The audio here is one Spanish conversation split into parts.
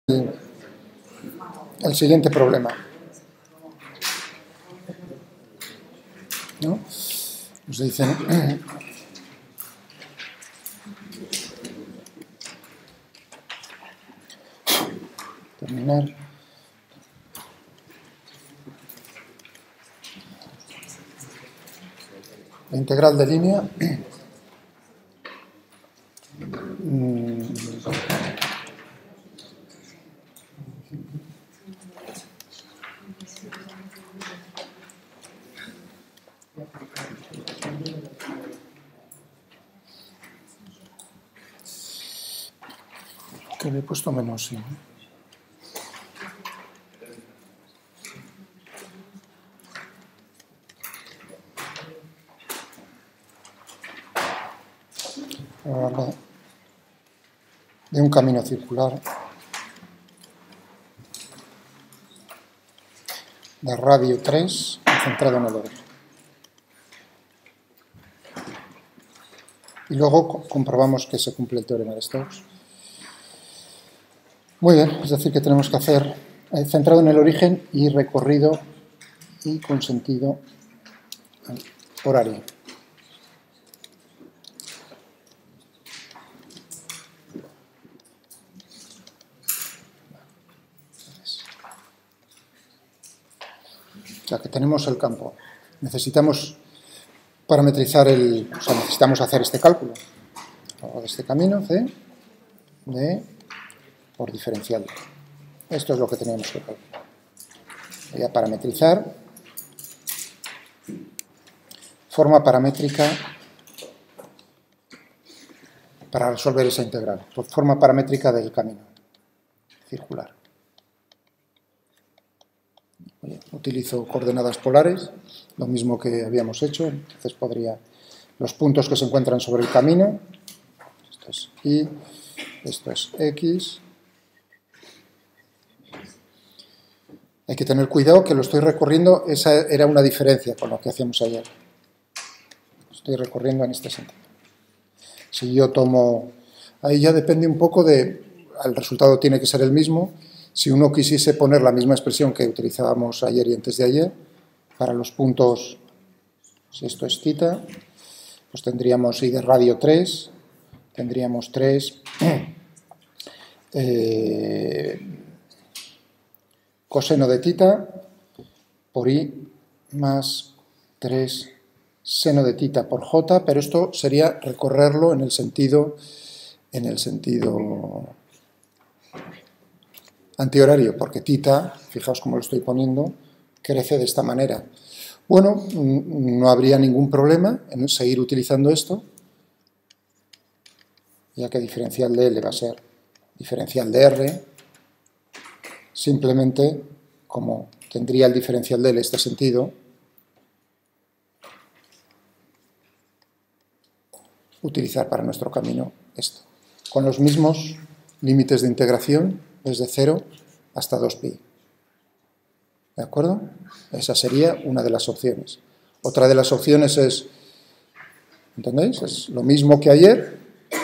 el siguiente problema, ¿no? Nos dicen terminar la integral de línea que le he puesto menos, sí. De un camino circular de radio 3 centrado en el origen. Y luego comprobamos que se cumple el teorema de Stokes. Muy bien, es decir, que tenemos que hacer centrado en el origen y recorrido y con sentido horario. O sea, que tenemos el campo. Necesitamos parametrizar necesitamos hacer este cálculo. Hago de este camino, C, D, por diferencial. Esto es lo que tenemos que calcular. Voy a parametrizar. Forma paramétrica para resolver esa integral. Por forma paramétrica del camino circular. Utilizo coordenadas polares, lo mismo que habíamos hecho. Entonces podría los puntos que se encuentran sobre el camino, esto es Y, esto es X. Hay que tener cuidado que lo estoy recorriendo, esa era una diferencia con lo que hacíamos ayer. Estoy recorriendo en este sentido. Si yo tomo, ahí ya depende un poco el resultado tiene que ser el mismo. Si uno quisiese poner la misma expresión que utilizábamos ayer y antes de ayer, para los puntos, si esto es θ, pues tendríamos I de radio 3, tendríamos 3 coseno de θ por I más 3 seno de θ por J, pero esto sería recorrerlo en el sentido antihorario, porque θ, fijaos cómo lo estoy poniendo, crece de esta manera. Bueno, no habría ningún problema en seguir utilizando esto, ya que diferencial de L va a ser diferencial de R, simplemente, como tendría el diferencial de L este sentido, utilizar para nuestro camino esto, con los mismos límites de integración desde 0 hasta 2pi. ¿De acuerdo? Esa sería una de las opciones. Otra de las opciones es, ¿entendéis? Es lo mismo que ayer,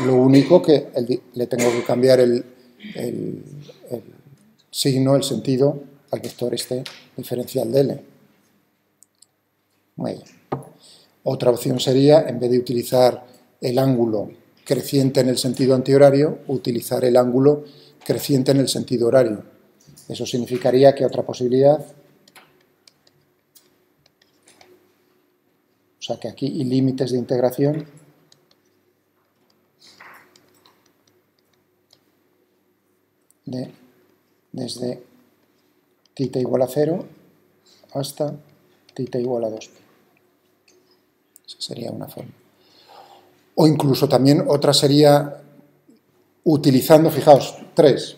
lo único que le tengo que cambiar el signo, el sentido, al vector este diferencial de L. Muy bien. Otra opción sería, en vez de utilizar el ángulo creciente en el sentido antihorario, utilizar el ángulo creciente en el sentido horario. Eso significaría que otra posibilidad, o sea que aquí y límites de integración desde θ igual a 0 hasta θ igual a 2pi. Esa sería una forma. O incluso también otra sería utilizando, fijaos, 3.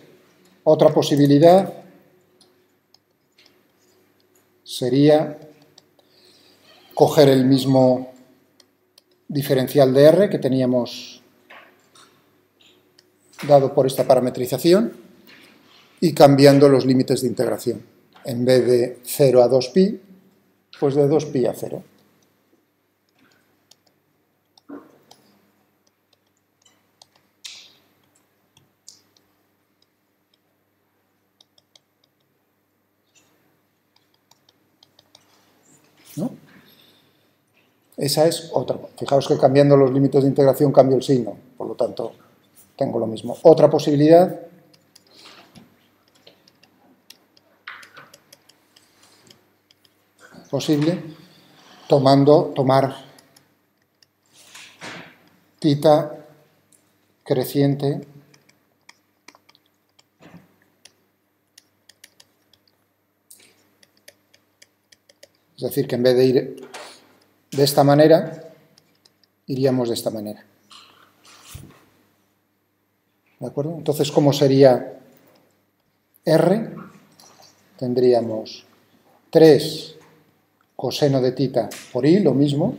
Otra posibilidad sería coger el mismo diferencial de R que teníamos dado por esta parametrización y cambiando los límites de integración. En vez de 0 a 2pi, pues de 2pi a 0. Esa es otra. Fijaos que cambiando los límites de integración cambio el signo, por lo tanto tengo lo mismo. Otra posibilidad posible, tomar tita creciente es decir, que en vez de ir de esta manera, iríamos de esta manera. ¿De acuerdo? Entonces, ¿cómo sería R? Tendríamos 3 coseno de tita por I, lo mismo,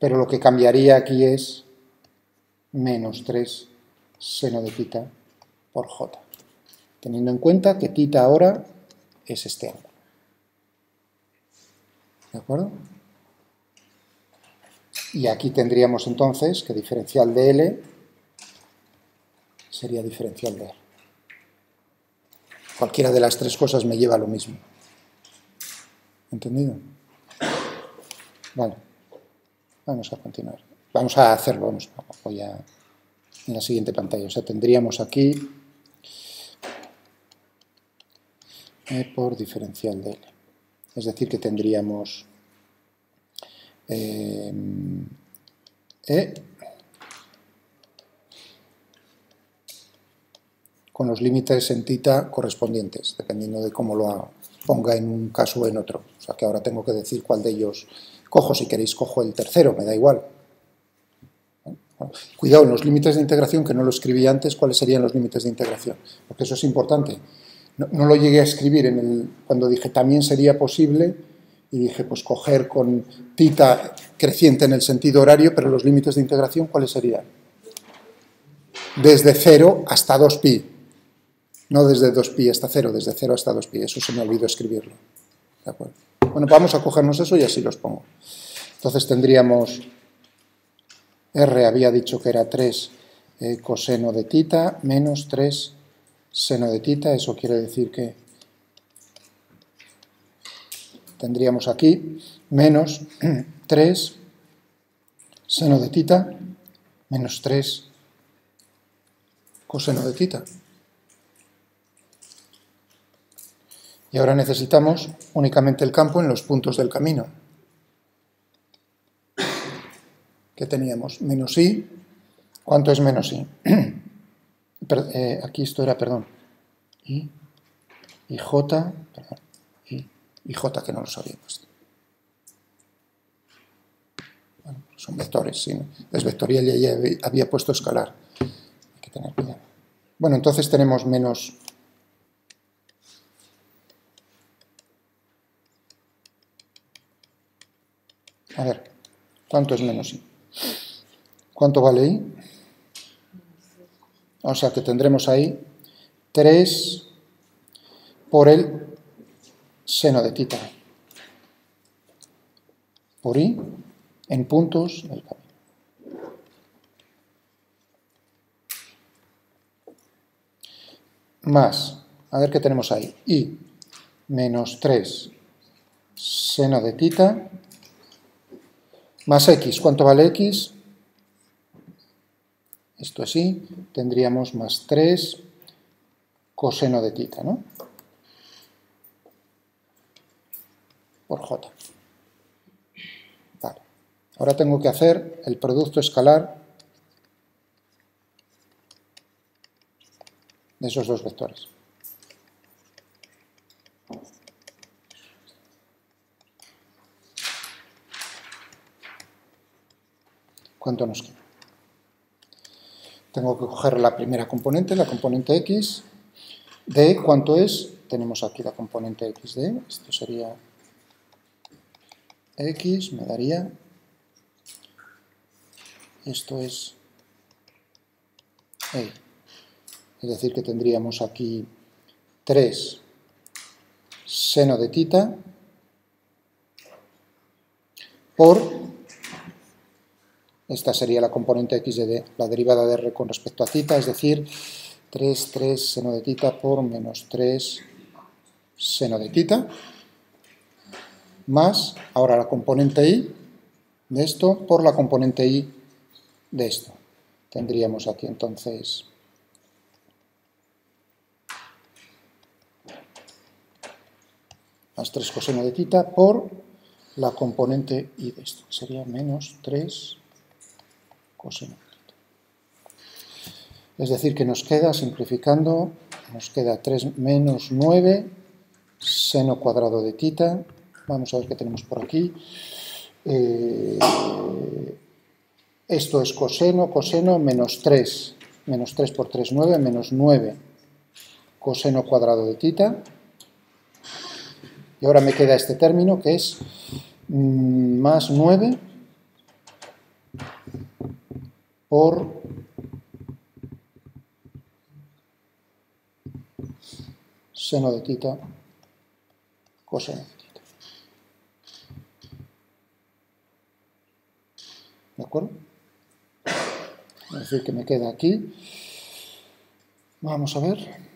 pero lo que cambiaría aquí es menos 3 seno de tita por J, teniendo en cuenta que tita ahora es este ángulo. ¿De acuerdo? Y aquí tendríamos entonces que diferencial de L sería diferencial de R. Cualquiera de las tres cosas me lleva a lo mismo. ¿Entendido? Vale. Vamos a continuar. Vamos a hacerlo. Voy a, en la siguiente pantalla. O sea, tendríamos aquí E por diferencial de L. Es decir, que tendríamos E con los límites en tita correspondientes, dependiendo de cómo lo ponga en un caso o en otro. O sea que ahora tengo que decir cuál de ellos cojo. Si queréis cojo el tercero, me da igual. Cuidado, en los límites de integración, que no lo escribí antes, ¿cuáles serían los límites de integración? Porque eso es importante. No lo llegué a escribir cuando dije también sería posible, y dije pues coger con tita creciente en el sentido horario, pero los límites de integración, ¿cuáles serían? Desde 0 hasta 2pi. No desde 2pi hasta 0, desde 0 hasta 2pi. Eso se me olvidó escribirlo. ¿De acuerdo? Bueno, vamos a cogernos eso y así los pongo. Entonces tendríamos, R había dicho que era 3 coseno de tita menos 3 seno de tita. Eso quiere decir que tendríamos aquí menos 3 seno de tita menos 3 coseno de tita. Y ahora necesitamos únicamente el campo en los puntos del camino. ¿Qué teníamos? Menos I. ¿Cuánto es menos I? Aquí esto era, perdón, I J, perdón, y J, que no los había puesto. Bueno, son vectores, sí, ¿no? Es vectorial y ya había puesto escalar. Hay que tener cuidado. Bueno, entonces tenemos menos... A ver, ¿cuánto es menos I? ¿Cuánto vale I? O sea que tendremos ahí 3 por el seno de tita por I en puntos del camino. Más, a ver qué tenemos ahí, I menos 3 seno de tita más X. ¿Cuánto vale X? Esto es I, tendríamos más 3 coseno de tita, ¿no? Por J. Vale. Ahora tengo que hacer el producto escalar de esos dos vectores. ¿Cuánto nos queda? Tengo que coger la primera componente, la componente X, de ¿cuánto es? Tenemos aquí la componente X de, esto sería X, me daría, esto es E. Es decir, que tendríamos aquí 3 seno de tita por... Esta sería la componente X de D, la derivada de R con respecto a tita, es decir, 3 seno de tita por menos 3 seno de tita, más, ahora la componente Y, de esto por la componente y de esto. Tendríamos aquí entonces más 3 coseno de tita por la componente y de esto. Sería menos 3 coseno de tita. Es decir, que nos queda, simplificando, nos queda 3 menos 9 seno cuadrado de tita. Vamos a ver qué tenemos por aquí. Esto es coseno, coseno, menos 3. Menos 3 por 3, 9, menos 9 coseno cuadrado de tita. Y ahora me queda este término que es más 9 por seno de tita coseno de tita. ¿De acuerdo? Es decir, que me queda aquí. Vamos a ver.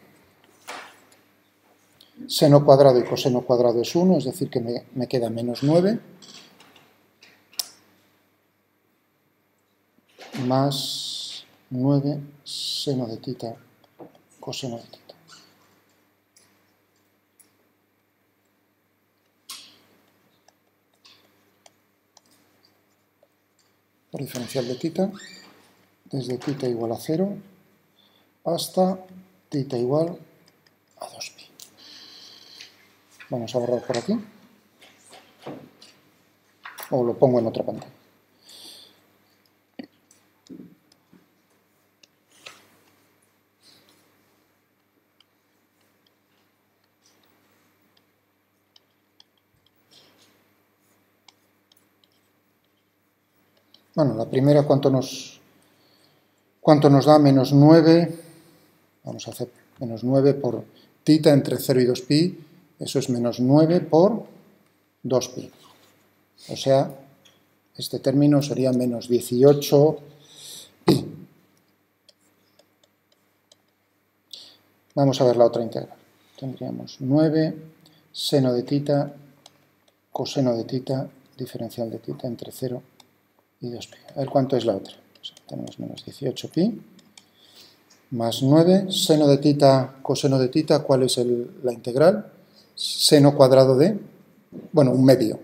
Seno cuadrado y coseno cuadrado es 1, es decir, que me queda menos 9. Más 9 seno de tita coseno de tita. Por diferencial de tita, desde tita igual a 0 hasta tita igual a 2pi. Vamos a borrar por aquí, o lo pongo en otra pantalla. Bueno, la primera, ¿cuánto nos da? Menos 9, vamos a hacer menos 9 por tita entre 0 y 2pi, eso es menos 9 por 2pi. O sea, este término sería menos 18pi. Vamos a ver la otra integral. Tendríamos 9 seno de tita coseno de tita diferencial de tita entre 0 y 2pi. A ver cuánto es la otra. Pues tenemos menos 18pi más 9 seno de tita coseno de tita. ¿Cuál es la integral? Seno cuadrado de, bueno, un medio.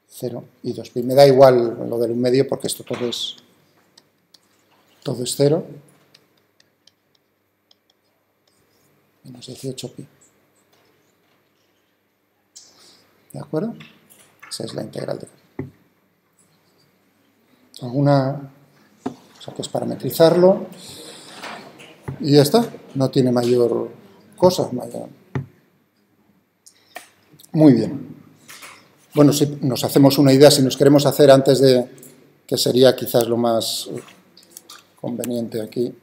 0 y 2pi. Me da igual lo del un medio porque esto todo es 0. Menos 18pi. ¿De acuerdo? Esa es la integral de alguna, o sea que es parametrizarlo y ya está, no tiene mayor cosa. Muy bien. Bueno, si nos hacemos una idea, si nos queremos hacer antes de, que sería quizás lo más conveniente aquí,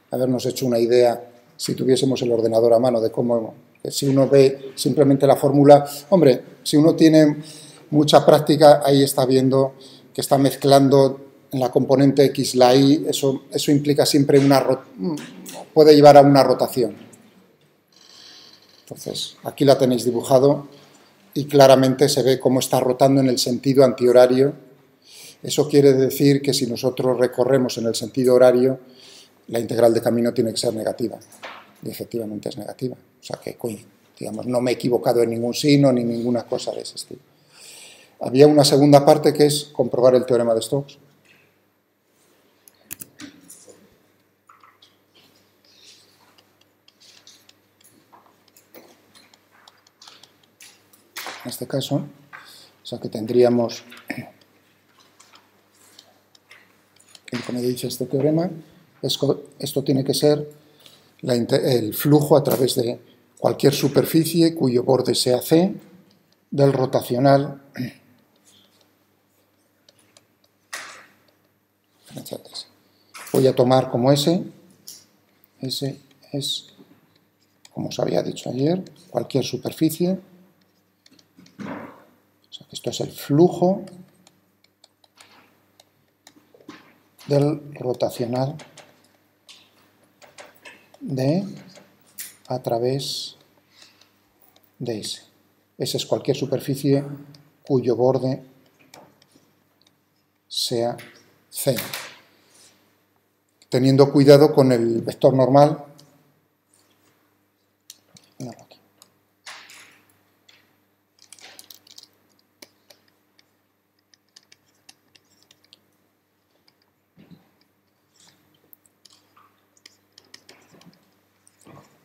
habernos hecho una idea, si tuviésemos el ordenador a mano, de cómo, que si uno ve simplemente la fórmula, hombre, si uno tiene mucha práctica, ahí está viendo que está mezclando en la componente X la Y, eso implica siempre puede llevar a una rotación. Entonces, aquí la tenéis dibujado y claramente se ve cómo está rotando en el sentido antihorario. Eso quiere decir que si nosotros recorremos en el sentido horario, la integral de camino tiene que ser negativa. Y efectivamente es negativa. O sea que, digamos, no me he equivocado en ningún signo ni ninguna cosa de ese estilo. Había una segunda parte que es comprobar el teorema de Stokes. En este caso, o sea que tendríamos, como dice este teorema, esto tiene que ser el flujo a través de cualquier superficie cuyo borde sea C del rotacional voy a tomar como S es, como os había dicho ayer, cualquier superficie. O sea, que esto es el flujo del rotacional de a través de S. S es cualquier superficie cuyo borde sea C. Teniendo cuidado con el vector normal.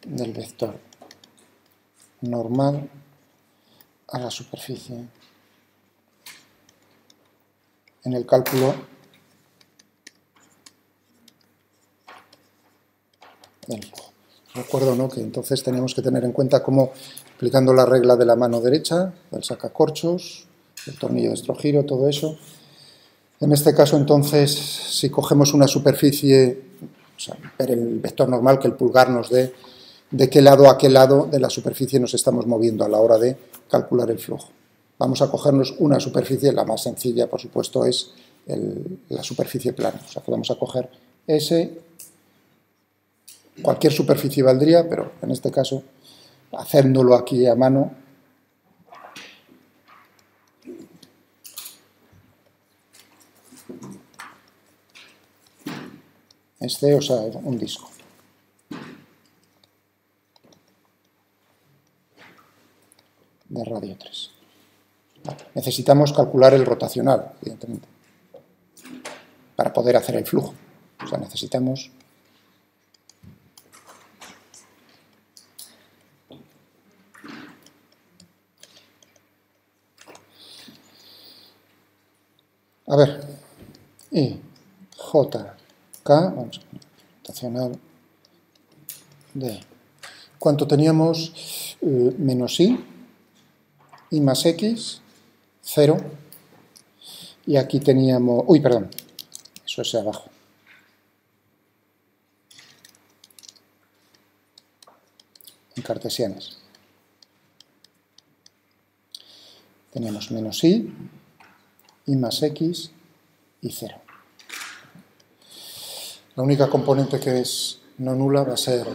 Del vector normal a la superficie en el cálculo del flujo. Recuerdo, ¿no?, que entonces tenemos que tener en cuenta cómo, aplicando la regla de la mano derecha, del sacacorchos, el tornillo de estrogiro, todo eso. En este caso, entonces, si cogemos una superficie, o sea, ver el vector normal, que el pulgar nos dé de qué lado a qué lado de la superficie nos estamos moviendo a la hora de calcular el flujo. Vamos a cogernos una superficie, la más sencilla, por supuesto, es la superficie plana. O sea, que vamos a coger S, cualquier superficie valdría, pero en este caso, haciéndolo aquí a mano, es C, o sea, un disco. De radio 3. Vale. Necesitamos calcular el rotacional, evidentemente, para poder hacer el flujo. O sea, necesitamos... A ver, I, J, K, vamos a poner rotacional de... ¿Cuánto teníamos? Menos I más X, 0, y aquí teníamos... Uy, perdón, eso es abajo. En cartesianas. Teníamos menos I más X y 0. La única componente que es no nula va a ser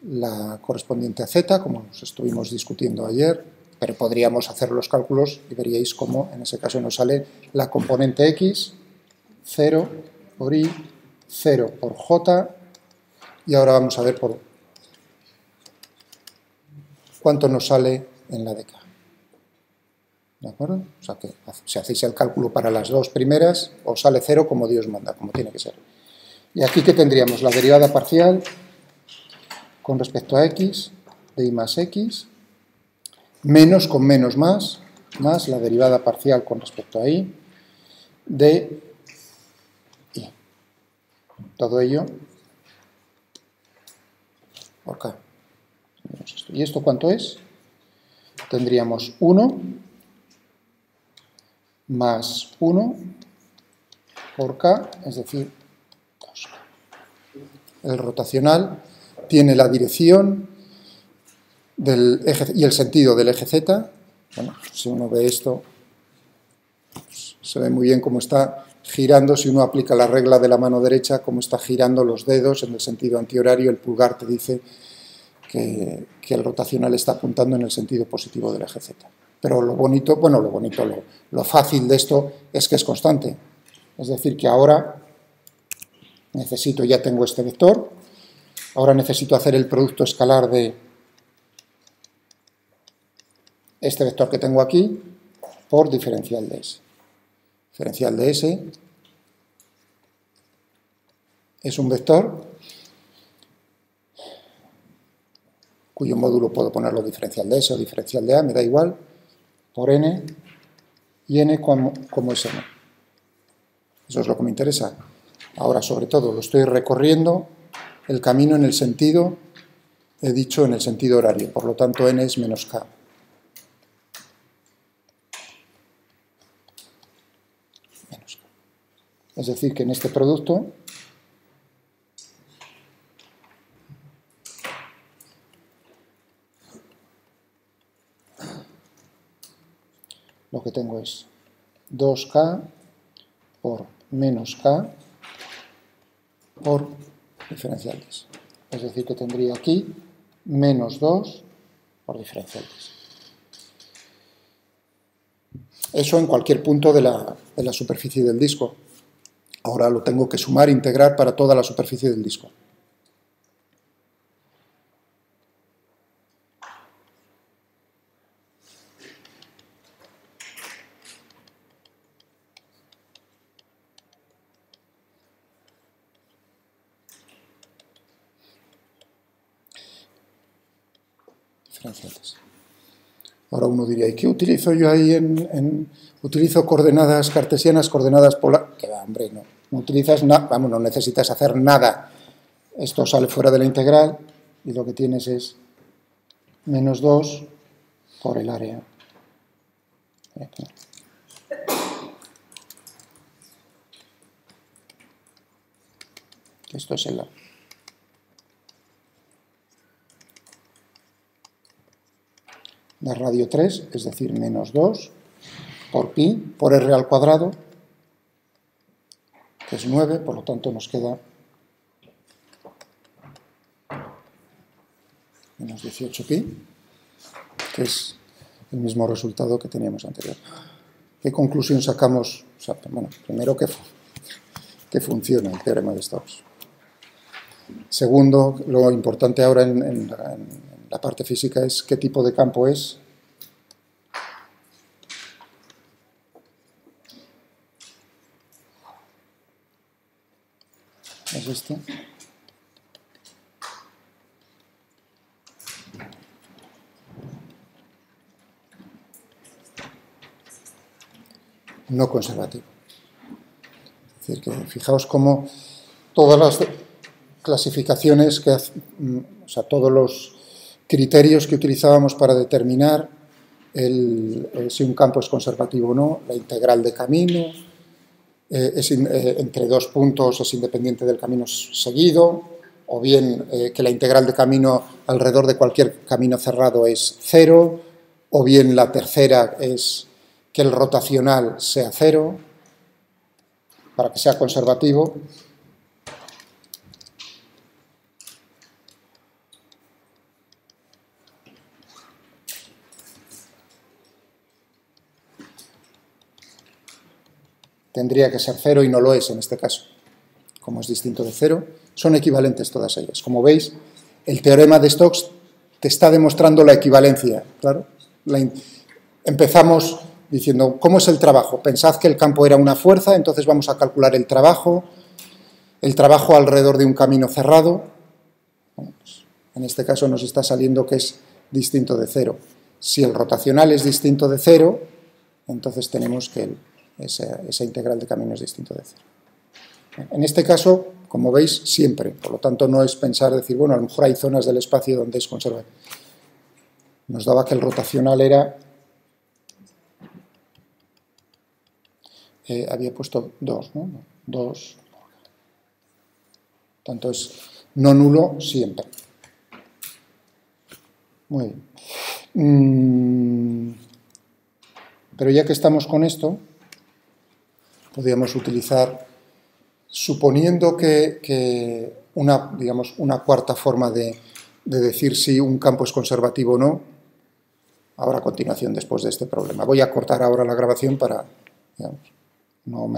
la correspondiente a Z, como nos estuvimos discutiendo ayer, pero podríamos hacer los cálculos y veríais cómo en ese caso nos sale la componente X, 0 por I, 0 por J, y ahora vamos a ver por cuánto nos sale en la de K. ¿De acuerdo? O sea que si hacéis el cálculo para las dos primeras, os sale 0 como Dios manda, como tiene que ser. Y aquí, ¿qué tendríamos? La derivada parcial con respecto a X, de I más X, menos con menos más la derivada parcial con respecto a I, de I. Todo ello por K. ¿Y esto cuánto es? Tendríamos 1 más 1 por K, es decir, 2K. El rotacional tiene la dirección del eje y el sentido del eje Z. Bueno, si uno ve esto, pues, se ve muy bien cómo está girando. Si uno aplica la regla de la mano derecha, cómo está girando los dedos en el sentido antihorario, el pulgar te dice que el rotacional está apuntando en el sentido positivo del eje Z. Pero lo bonito, bueno, lo fácil de esto es que es constante. Es decir, que ahora necesito, ya tengo este vector, ahora necesito hacer el producto escalar de este vector que tengo aquí por diferencial de S. Diferencial de S es un vector cuyo módulo puedo ponerlo diferencial de S o diferencial de A, me da igual, por N, y N como es N. Eso es lo que me interesa. Ahora, sobre todo, lo estoy recorriendo el camino en el sentido, he dicho, en el sentido horario, por lo tanto N es menos K. Menos K. Es decir, que en este producto lo que tengo es 2K por menos K por diferenciales. Es decir, que tendría aquí menos 2 por diferenciales. Eso en cualquier punto de la superficie del disco. Ahora lo tengo que sumar e integrar para toda la superficie del disco. Diferenciales. Ahora uno diría, ¿y qué utilizo yo ahí utilizo coordenadas cartesianas, coordenadas polares? Que va, hombre, no. No utilizas nada, vamos, no necesitas hacer nada. Esto sale fuera de la integral y lo que tienes es menos 2 por el área. Aquí. Esto es el área. De radio 3, es decir, menos 2 por pi por r al cuadrado, que es 9, por lo tanto nos queda menos 18 pi, que es el mismo resultado que teníamos anterior. ¿Qué conclusión sacamos? O sea, bueno, primero que funciona el teorema de Stokes. Segundo, lo importante ahora en la parte física es qué tipo de campo es. Es este. No conservativo. Es decir, que fijaos cómo todas las clasificaciones, o sea, todos los criterios que utilizábamos para determinar si un campo es conservativo o no, la integral de camino, entre dos puntos es independiente del camino seguido, o bien que la integral de camino alrededor de cualquier camino cerrado es 0, o bien la tercera es que el rotacional sea 0, para que sea conservativo. Tendría que ser 0 y no lo es en este caso. Como es distinto de 0, son equivalentes todas ellas. Como veis, el teorema de Stokes te está demostrando la equivalencia. Claro, empezamos diciendo, ¿cómo es el trabajo? Pensad que el campo era una fuerza, entonces vamos a calcular el trabajo alrededor de un camino cerrado. Bueno, pues, en este caso nos está saliendo que es distinto de 0. Si el rotacional es distinto de 0, entonces tenemos que esa integral de camino es distinto de 0. En este caso, como veis, siempre. Por lo tanto, no es pensar, decir, bueno, a lo mejor hay zonas del espacio donde es conservativo. Nos daba que el rotacional era... había puesto 2, ¿no? 2. Tanto es no nulo siempre. Muy bien. Pero ya que estamos con esto, podríamos utilizar, suponiendo que una cuarta forma de decir si un campo es conservativo o no, ahora a continuación después de este problema. Voy a cortar ahora la grabación para, digamos, no me